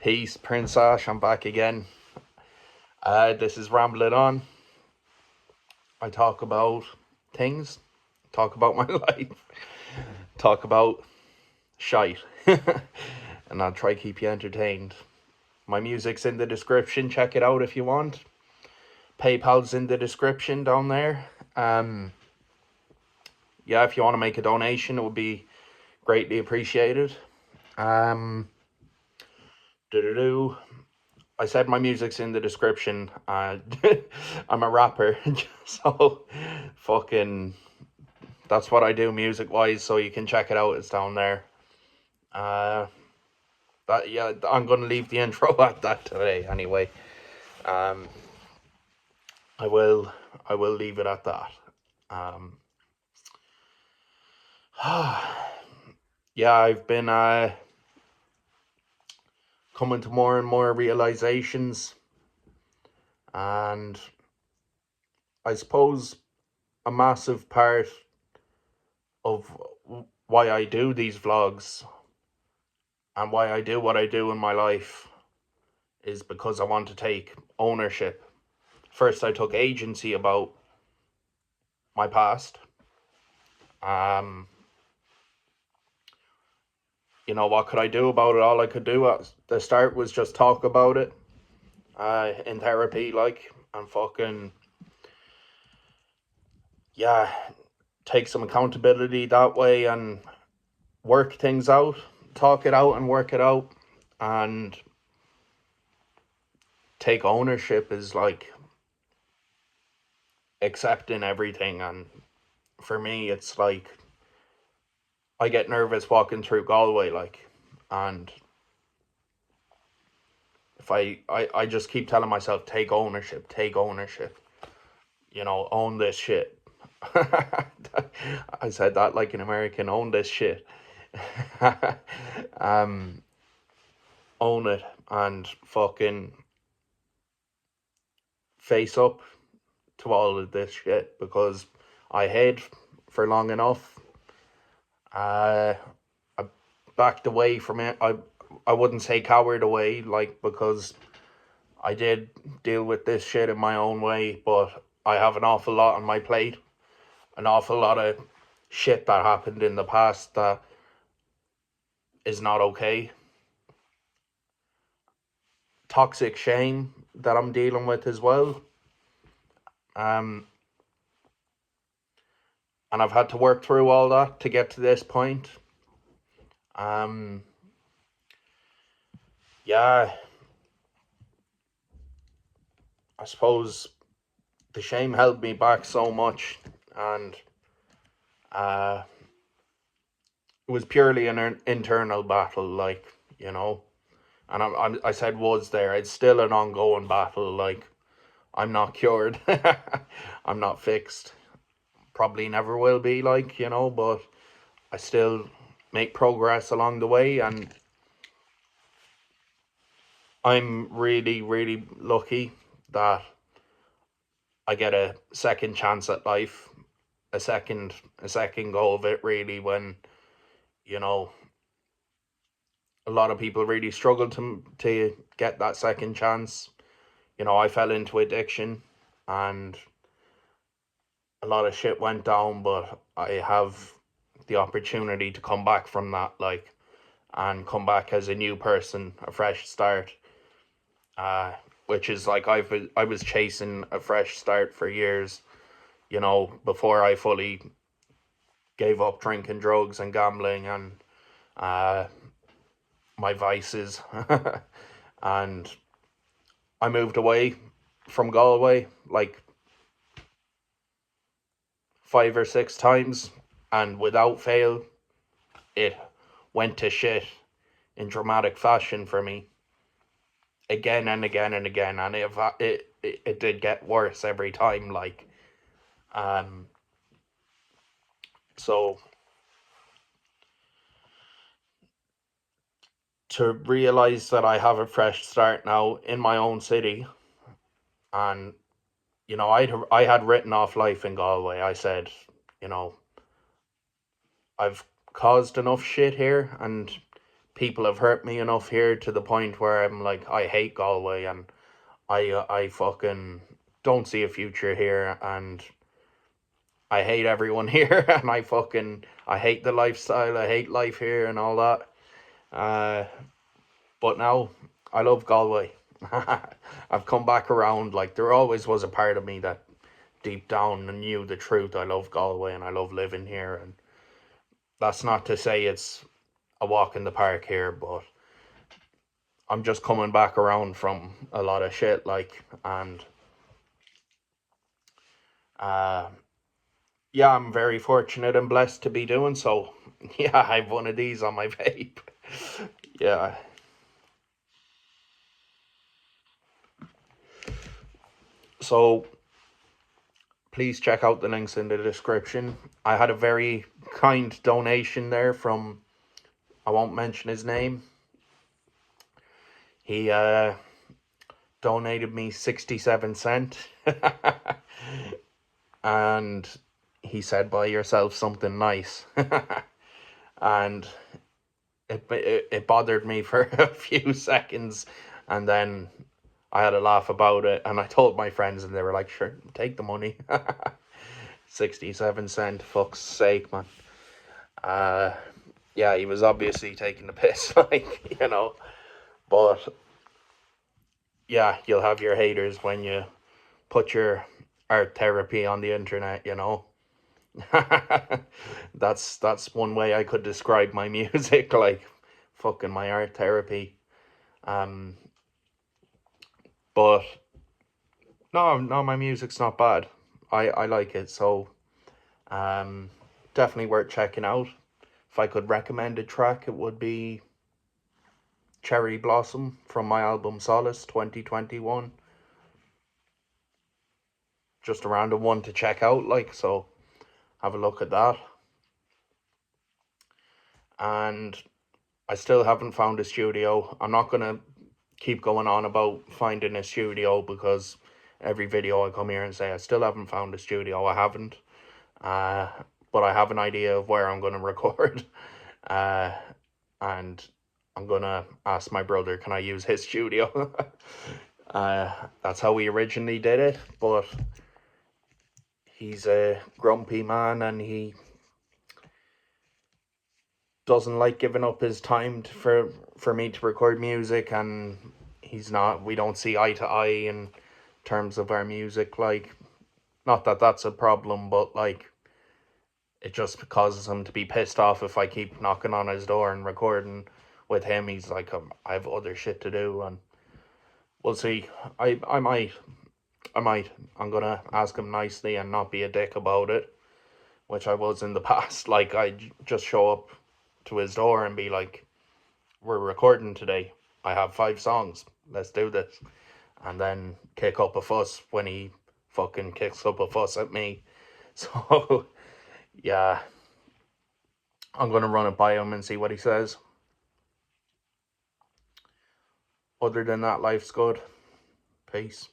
Peace, Prince Ash. I'm back again. This is Rambling On. I talk about things, talk about my life, talk about shite, and I'll try to keep you entertained. My music's in the description. Check it out if you want. PayPal's in the description down there. Yeah, if you want to make a donation, it would be greatly appreciated. I said my music's in the description. I'm a rapper, so fucking that's what I do music wise. So you can check it out. It's down there. I'm gonna leave the intro at that today. Anyway, I will leave it at that. Yeah, I've been coming to more and more realizations, and I suppose a massive part of why I do these vlogs and why I do what I do in my life is because I want to take ownership. First, I took agency about my past. What could I do about it? All I could do at the start was just talk about it in therapy, and fucking, yeah, take some accountability that way and work things out, talk it out and work it out, and take ownership is like accepting everything. And for me, it's like I get nervous walking through Galway, and if I just keep telling myself, take ownership, own this shit. I said that like an American, own this shit. Own it and fucking face up to all of this shit, because I hid for long enough. I backed away from it. I wouldn't say cowered away, because I did deal with this shit in my own way, but I have an awful lot on my plate. An awful lot of shit that happened in the past that is not okay. Toxic shame that I'm dealing with as well. And I've had to work through all that to get to this point. Yeah, I suppose the shame held me back so much, and it was purely an internal battle, and I said was there. It's still an ongoing battle. I'm not cured. I'm not fixed. Probably never will be, but I still make progress along the way, and I'm really, really lucky that I get a second chance at life, a second go of it, really, when, a lot of people really struggle to get that second chance. I fell into addiction and a lot of shit went down, but I have the opportunity to come back from that, and come back as a new person, a fresh start. Which is I was chasing a fresh start for years, before I fully gave up drinking, drugs, and gambling, and my vices. And I moved away from Galway 5 or 6 times, and without fail, it went to shit in dramatic fashion for me. Again and again and again, and it did get worse every time. So to realize that I have a fresh start now in my own city, and I had written off life in Galway. I said, I've caused enough shit here, and people have hurt me enough here to the point where I'm like, I hate Galway, and I fucking don't see a future here, and I hate everyone here, and I hate the lifestyle, I hate life here and all that. But now I love Galway. I've come back around. Like, there always was a part of me that deep down knew the truth. I love Galway and I love living here, and that's not to say it's a walk in the park here, but I'm just coming back around from a lot of shit, like, and uh yeah, I'm very fortunate and blessed to be doing so. Yeah, I've one of these on my vape. Yeah. So please check out the links in the description. I had a very kind donation there from, I won't mention his name. He donated me 67 cents. And he said, buy yourself something nice. And it bothered me for a few seconds, and then I had a laugh about it, and I told my friends, and they were like, sure, take the money. 67 cents, fuck's sake, man. Yeah, he was obviously taking the piss, like, but yeah, you'll have your haters when you put your art therapy on the internet. That's one way I could describe my music, like fucking my art therapy. Um, but no, my music's not bad. I like it, so um, definitely worth checking out. If I could recommend a track, it would be Cherry Blossom from my album Solace 2021. Just a random one to check out, like, so have a look at that. And I still haven't found a studio. I'm not gonna keep going on about finding a studio, because every video I come here and say I still haven't found a studio. I haven't. Uh, but I have an idea of where I'm gonna record. Uh, and I'm gonna ask my brother, can I use his studio? That's how we originally did it, but he's a grumpy man, and he doesn't like giving up his time for me to record music, and we don't see eye to eye in terms of our music. Like, not that that's a problem, but like, it just causes him to be pissed off if I keep knocking on his door and recording with him. He's like, I have other shit to do, and we'll see. I might. I'm gonna ask him nicely and not be a dick about it, which I was in the past. Like, I just show up to his door and be like, we're recording today. I have 5 songs. Let's do this. And then kick up a fuss when he fucking kicks up a fuss at me. So, yeah, I'm going to run it by him and see what he says. Other than that, life's good. Peace.